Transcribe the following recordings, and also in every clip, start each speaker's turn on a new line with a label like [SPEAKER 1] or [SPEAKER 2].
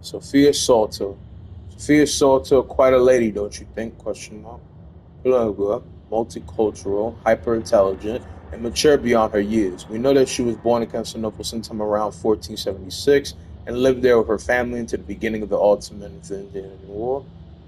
[SPEAKER 1] Sophia Salter. Sophia Salter, quite a lady, don't you think? Question mark. Bilingual, multicultural, hyper-intelligent, and mature beyond her years. We know that she was born in Constantinople sometime around 1476 and lived there with her family until the beginning of the Ottoman and Vandalian War.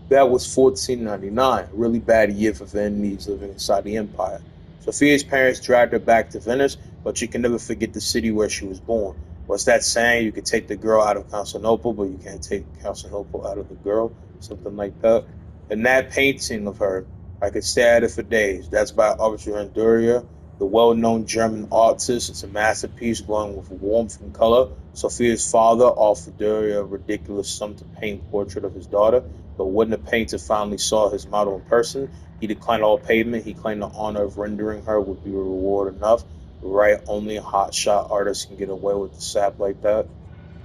[SPEAKER 1] That was 1499, a really bad year for Viennese living inside the empire. Sophia's parents dragged her back to Venice, but she can never forget the city where she was born. What's that saying? You can take the girl out of Constantinople, but you can't take Constantinople out of the girl? Something like that. And that painting of her, I could stare at it for days. That's by Arthur the well-known German artist. It's a masterpiece glowing with warmth and color. Sophia's father offered Duria a ridiculous sum to paint a portrait of his daughter, but when the painter finally saw his model in person, he declined all payment. He claimed the honor of rendering her would be reward enough. Right, only a hotshot artist can get away with the sap like that.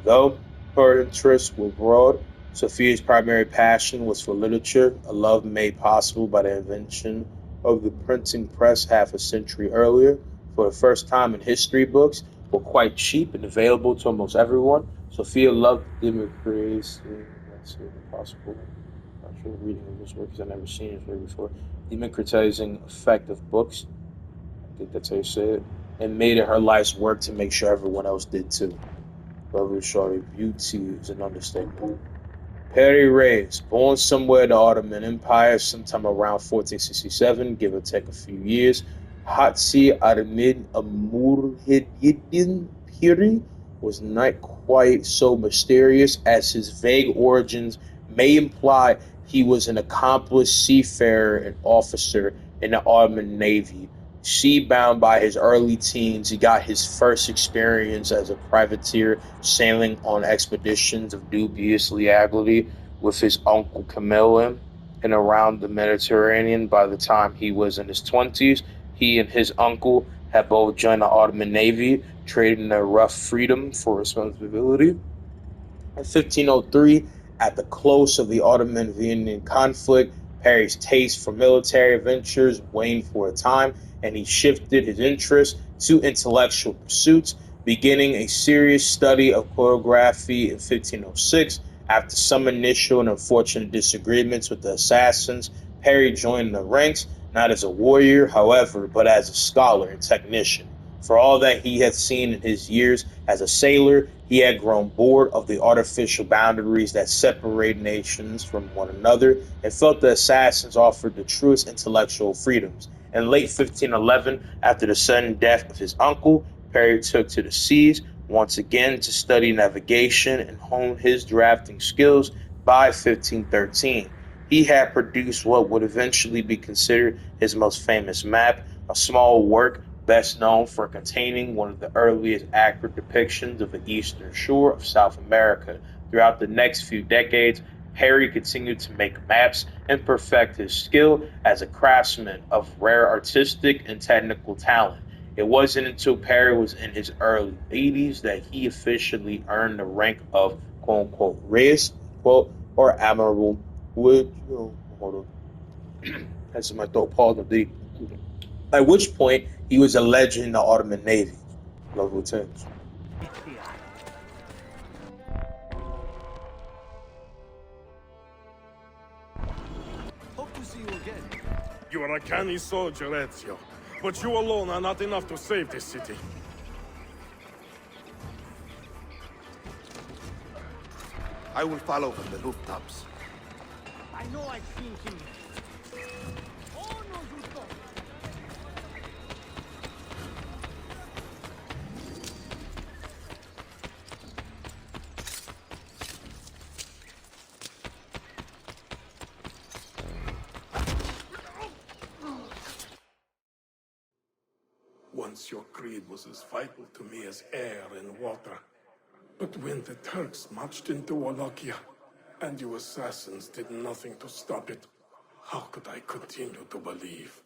[SPEAKER 1] Though her interests were broad, Sophia's primary passion was for literature, a love made possible by the invention of the printing press half a century earlier. For the first time in history, books were quite cheap and available to almost everyone. Sophia loved democracy. Let's see if possible. Not sure reading of this work because I've never seen it here before. Democratizing effect of books. I think that's how you say it. And made it her life's work to make sure everyone else did too. Revolutionary beauty is an understatement. Perry Reyes, born somewhere in the Ottoman Empire sometime around 1467, give or take a few years. Hatsi Armin Amurhidin Piri was not quite so mysterious as his vague origins may imply. He was an accomplished seafarer and officer in the Ottoman Navy. Sea-bound by his early teens, he got his first experience as a privateer sailing on expeditions of dubious legality with his uncle Camillin and around the Mediterranean. By the time he was in his 20s, he and his uncle had both joined the Ottoman Navy, trading their rough freedom for responsibility. In 1503, at the close of the Ottoman-Vienna conflict, Parry's taste for military adventures waned for a time, and he shifted his interest to intellectual pursuits, beginning a serious study of choreography in 1506. After some initial and unfortunate disagreements with the assassins, Parry joined the ranks, not as a warrior, however, but as a scholar and technician. For all that he had seen in his years as a sailor, he had grown bored of the artificial boundaries that separate nations from one another and felt the assassins offered the truest intellectual freedoms. In late 1511, after the sudden death of his uncle, Perry took to the seas once again to study navigation and hone his drafting skills. By 1513, he had produced what would eventually be considered his most famous map, a small work best known for containing one of the earliest accurate depictions of the eastern shore of South America. Throughout the next few decades, Perry continued to make maps and perfect his skill as a craftsman of rare artistic and technical talent. It wasn't until Perry was in his early 80s that he officially earned the rank of quote unquote Reyes, quote, or Admiral Wood. Hold on. That's my throat. Pause. At which point he was a legend in the Ottoman Navy. Level 10.
[SPEAKER 2] Hope to see you again.
[SPEAKER 3] You are a canny soldier, Ezio. But you alone are not enough to save this city.
[SPEAKER 2] I will follow from the rooftops.
[SPEAKER 4] I know I've seen him. Oh, no, you don't.
[SPEAKER 3] Once your creed was as vital to me as air and water. But when the Turks marched into Wallachia, and you assassins did nothing to stop it, how could I continue to believe?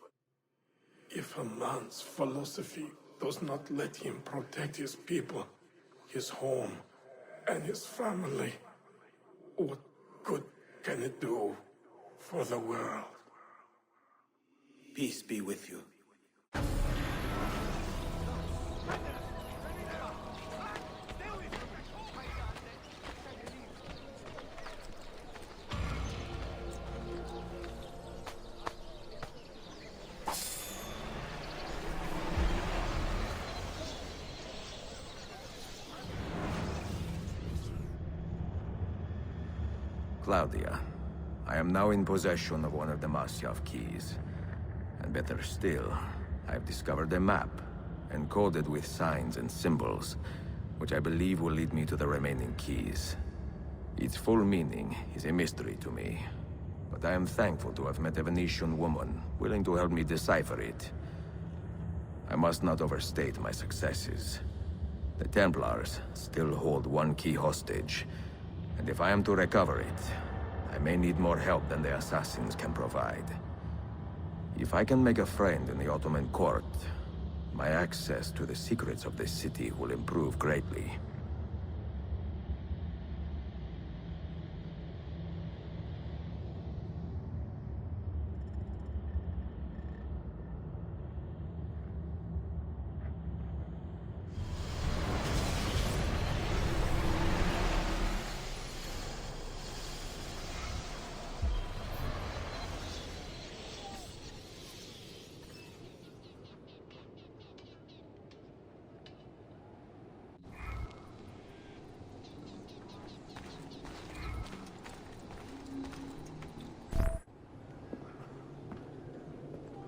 [SPEAKER 3] If a man's philosophy does not let him protect his people, his home, and his family, what good can it do for the world?
[SPEAKER 2] Peace be with you.
[SPEAKER 5] Claudia, I am now in possession of one of the Masyav keys. And better still, I've discovered a map, encoded with signs and symbols, which I believe will lead me to the remaining keys. Its full meaning is a mystery to me, but I am thankful to have met a Venetian woman willing to help me decipher it. I must not overstate my successes. The Templars still hold one key hostage, and if I am to recover it, I may need more help than the assassins can provide. If I can make a friend in the Ottoman court, my access to the secrets of this city will improve greatly.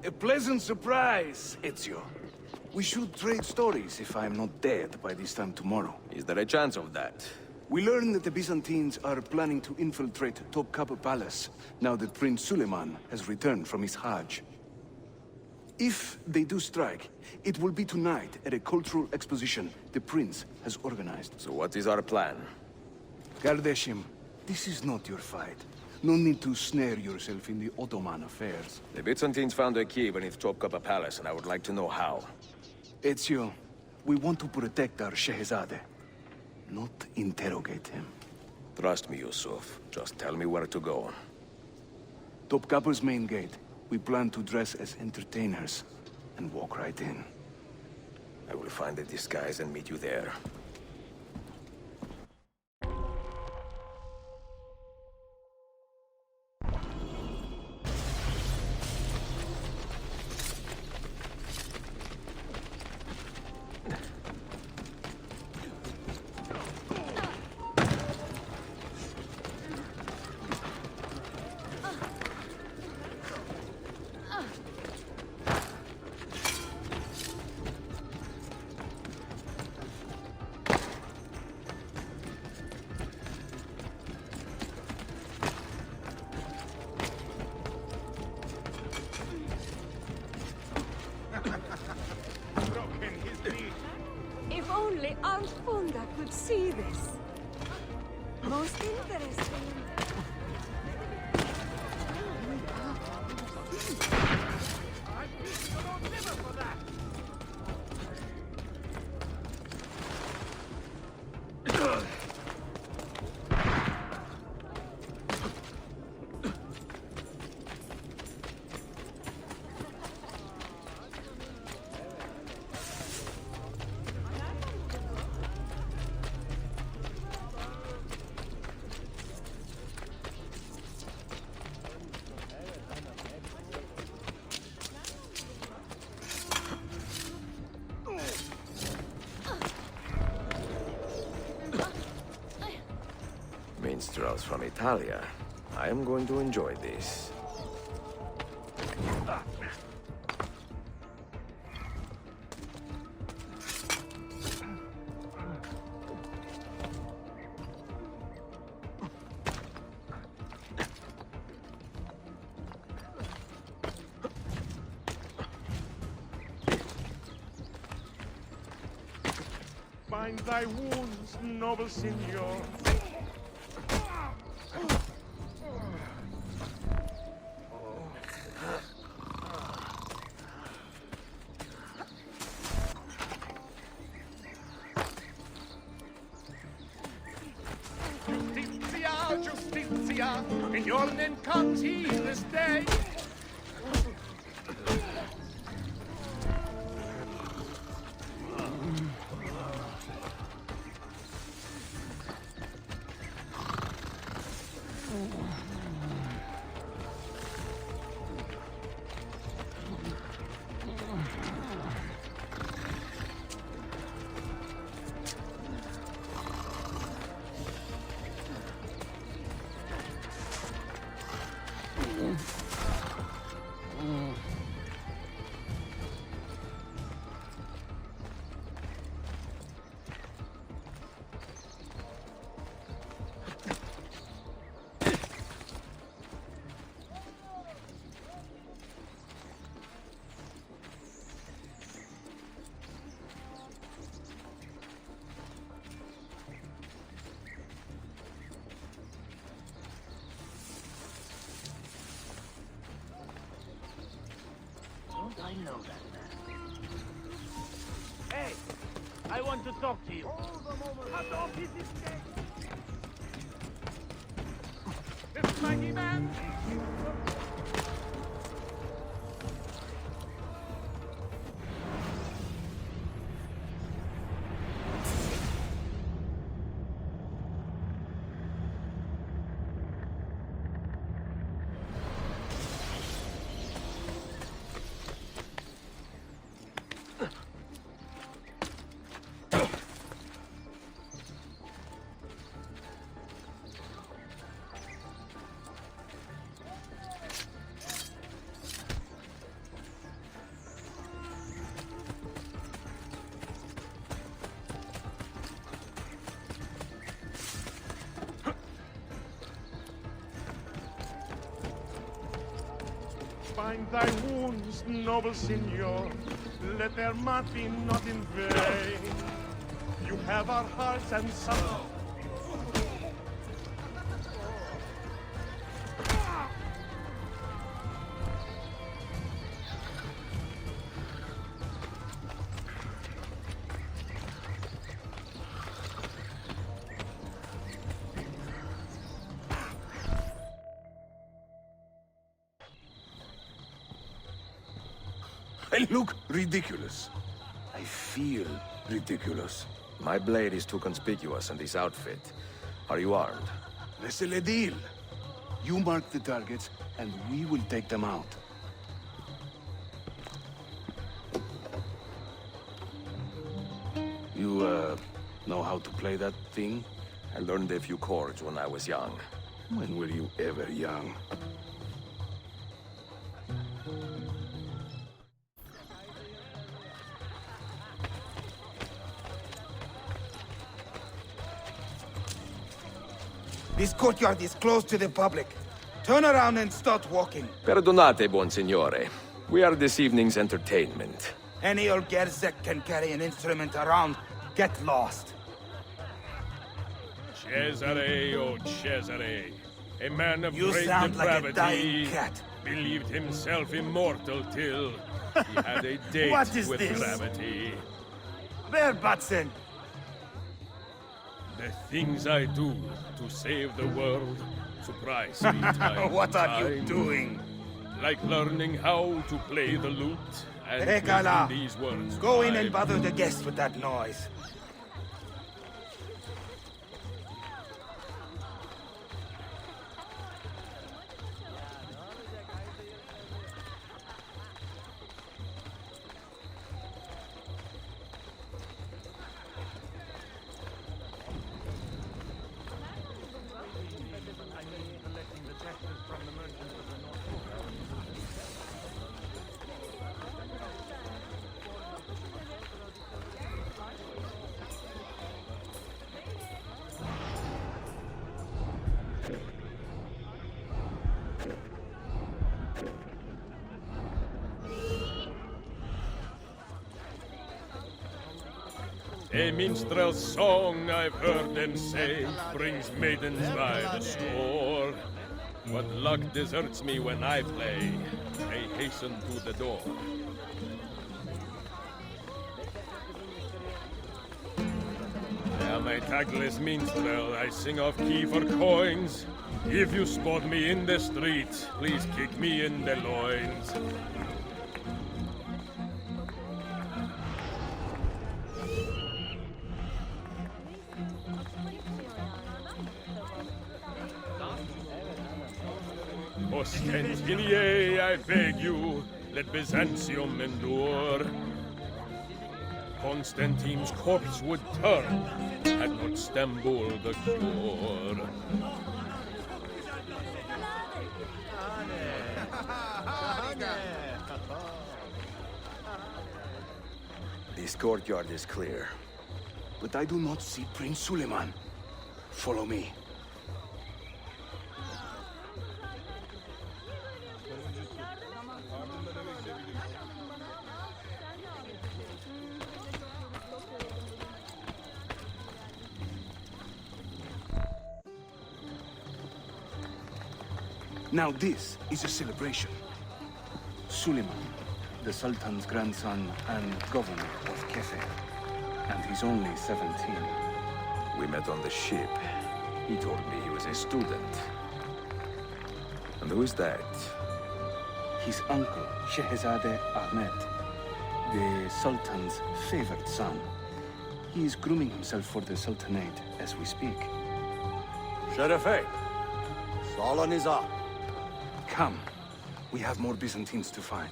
[SPEAKER 6] A pleasant surprise, Ezio. We should trade stories if I'm not dead by this time tomorrow.
[SPEAKER 5] Is there a chance of that?
[SPEAKER 6] We learn that the Byzantines are planning to infiltrate Topkapi Palace, now that Prince Suleiman has returned from his Hajj. If they do strike, it will be tonight at a cultural exposition the prince has organized.
[SPEAKER 5] So what is our plan?
[SPEAKER 6] Kardashim, this is not your fight. No need to snare yourself in the Ottoman affairs.
[SPEAKER 5] The Byzantines found a key beneath Topkapi Palace, and I would like to know how.
[SPEAKER 6] Ezio, we want to protect our Shehzade, not interrogate him.
[SPEAKER 5] Trust me, Yusuf. Just tell me where to go.
[SPEAKER 6] Topkapi's main gate. We plan to dress as entertainers and walk right in.
[SPEAKER 5] I will find a disguise and meet you there.
[SPEAKER 7] If only Aunt Funda could see this. Most interesting.
[SPEAKER 5] Minstrels from Italia. I am going to enjoy this.
[SPEAKER 4] Bind thy wounds, noble signor. Justitia, Justitia, in your name comes he this day. I know that man. Hey, I want to talk to you. Cut off his escape. This mighty man.
[SPEAKER 8] Find thy wounds, noble signor. Let their might be not in vain. You have our hearts and some.
[SPEAKER 6] I look ridiculous. I feel ridiculous.
[SPEAKER 5] My blade is too conspicuous in this outfit. Are you armed?
[SPEAKER 6] C'est le deal. You mark the targets, and we will take them out. You, know how to play that thing?
[SPEAKER 5] I learned a few chords when I was young.
[SPEAKER 6] When were you ever young?
[SPEAKER 9] This courtyard is closed to the public. Turn around and start walking.
[SPEAKER 5] Perdonate, buon signore. We are this evening's entertainment.
[SPEAKER 9] Any old Gerzek can carry an instrument around. Get lost.
[SPEAKER 8] Cesare, oh Cesare, a man of
[SPEAKER 9] You
[SPEAKER 8] great
[SPEAKER 9] sound like a
[SPEAKER 8] depravity,
[SPEAKER 9] dying cat.
[SPEAKER 8] believed himself immortal till he had a date
[SPEAKER 9] What is
[SPEAKER 8] with
[SPEAKER 9] this?
[SPEAKER 8] gravity.
[SPEAKER 9] Bear Batson!
[SPEAKER 8] The things I do to save the world surprise me time
[SPEAKER 9] What
[SPEAKER 8] to
[SPEAKER 9] are you
[SPEAKER 8] time.
[SPEAKER 9] doing?
[SPEAKER 8] Like learning how to play the lute and
[SPEAKER 9] Ekala,
[SPEAKER 8] making these words
[SPEAKER 9] go in and
[SPEAKER 8] rhyme.
[SPEAKER 9] bother the guests with that noise.
[SPEAKER 8] A minstrel's song, I've heard them say, brings maidens by the score. But luck deserts me when I play. I hasten to the door. I am a tagless minstrel. I sing off key for coins. If you spot me in the street, please kick me in the loins. Ostentilie, I beg you, let Byzantium endure. Constantine's corpse would turn, had not Stambul the cure.
[SPEAKER 5] This courtyard is clear.
[SPEAKER 6] But I do not see Prince Suleiman. Follow me. Now this is a celebration. Suleiman, the Sultan's grandson and governor of Kefe. And he's only 17.
[SPEAKER 5] We met on the ship. He told me he was a student. And who is that?
[SPEAKER 6] His uncle, Shehzade Ahmed, the Sultan's favored son. He is grooming himself for the Sultanate as we speak.
[SPEAKER 2] Sherife, Salah Nizar.
[SPEAKER 6] Come. We have more Byzantines to find.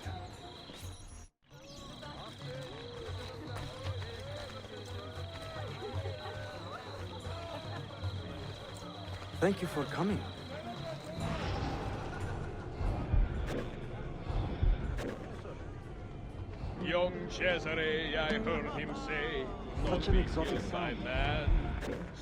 [SPEAKER 6] Thank you for coming.
[SPEAKER 8] Young Cesare, I heard him say, not be killed by man.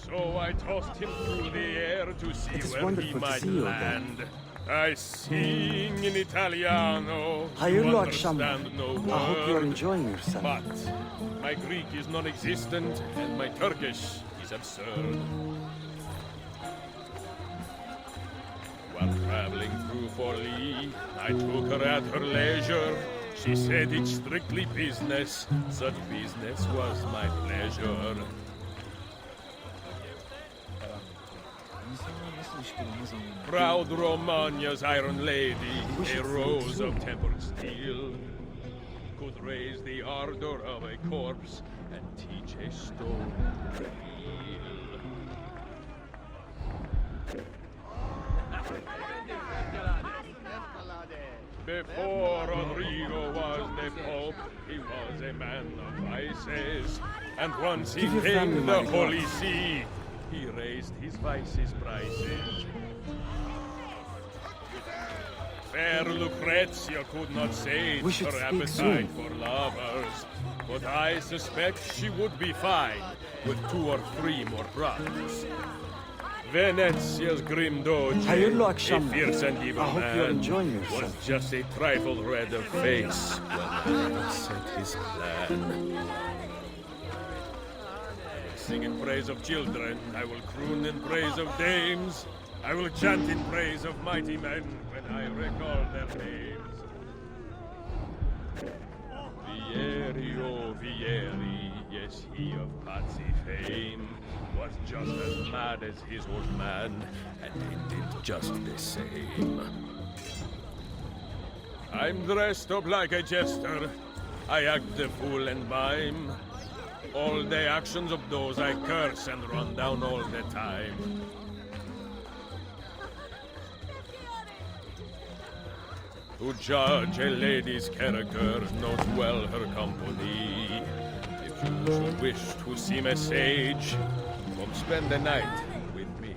[SPEAKER 8] So I tossed him through the air to see where he might land. I sing in Italiano, you understand no word.
[SPEAKER 6] I hope you're enjoying yourself.
[SPEAKER 8] But my Greek is non-existent, and my Turkish is absurd. While traveling through Forli, I took her at her leisure. She said it's strictly business. Such business was my pleasure. Proud Romagna's iron lady, a rose of tempered steel, could raise the ardor of a corpse and teach a stone to heal. Before Rodrigo was the Pope, he was a man of vices. And once he came the Holy See, he raised his vices' prices. Fair Lucrezia could not sate her appetite for lovers, but I suspect she would be fine with 2 or 3 more brothers. Venezia's grim doge, a fierce and evil man, was just a trifle red of face when I set his plan. I will sing in praise of children, I will croon in praise of dames, I will chant in praise of mighty men when I recall their names. Vieri, oh Vieri, yes, he of Pazzi fame, was just as mad as his old man, and he did just the same. I'm dressed up like a jester, I act the fool and mime, all the actions of those I curse and run down all the time. Who judge a lady's character knows well her company. If you should wish to seem a sage, come spend the night with me.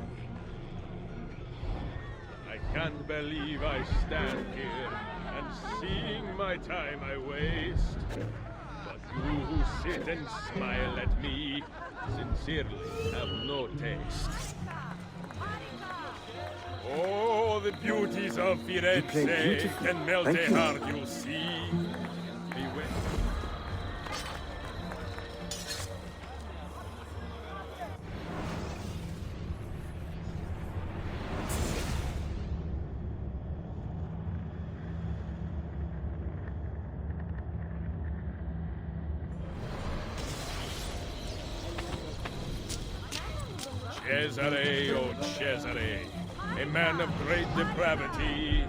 [SPEAKER 8] I can't believe I stand here and seeing my time I waste. But you who sit and smile at me sincerely have no taste. Oh, the beauties of Firenze can melt a heart, you'll see. Beware. Cesare, oh Cesare, a man of great depravity,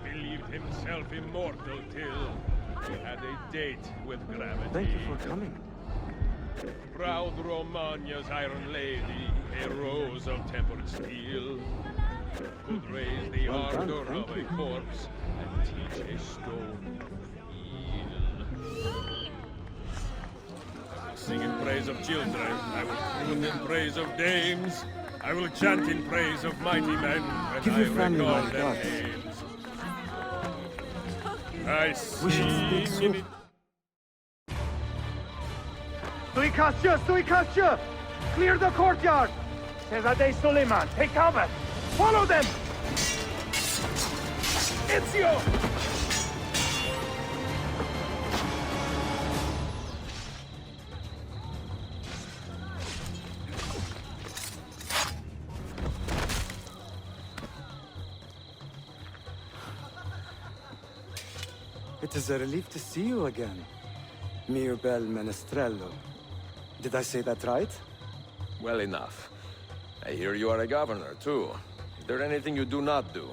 [SPEAKER 8] believed himself immortal till he had a date with gravity.
[SPEAKER 6] Thank you for coming.
[SPEAKER 8] Proud Romagna's iron lady, a rose of tempered steel, could raise the ardor of a corpse and teach a stone to heal. I will sing in praise of children, I will croon in praise of dames, I will chant in praise of mighty men when I recall their names. I sing in it.
[SPEAKER 4] Suikastya! Clear the courtyard! Shehzade Suleiman, take cover! Follow them! Ezio!
[SPEAKER 10] It is a relief to see you again, mio bel menestrello. Did I say that right?
[SPEAKER 5] Well enough. I hear you are a governor, too. Is there anything you do not do?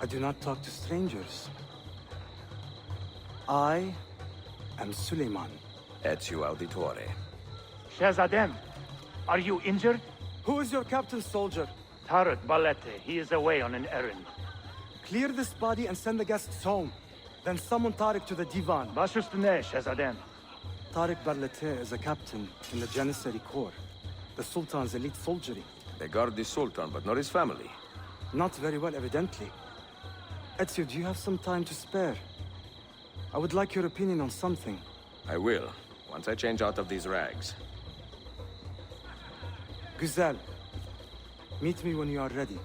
[SPEAKER 10] I do not talk to strangers. I am Suleiman.
[SPEAKER 5] Ezio Auditore.
[SPEAKER 4] Shahzadem, are you injured?
[SPEAKER 10] Who is your captain, soldier?
[SPEAKER 4] Tarek Balete. He is away on an errand.
[SPEAKER 10] Clear this body and send the guests home. Then summon Tarek to the divan.
[SPEAKER 4] Bashustane, Shahzadem.
[SPEAKER 10] Tarek Barlete is a captain in the Janissary Corps, the Sultan's elite soldiery.
[SPEAKER 5] They guard the Sultan, but not his family.
[SPEAKER 10] Not very well, evidently. Ezio, do you have some time to spare? I would like your opinion on something.
[SPEAKER 5] I will, once I change out of these rags.
[SPEAKER 10] Güzel. Meet me when you are ready.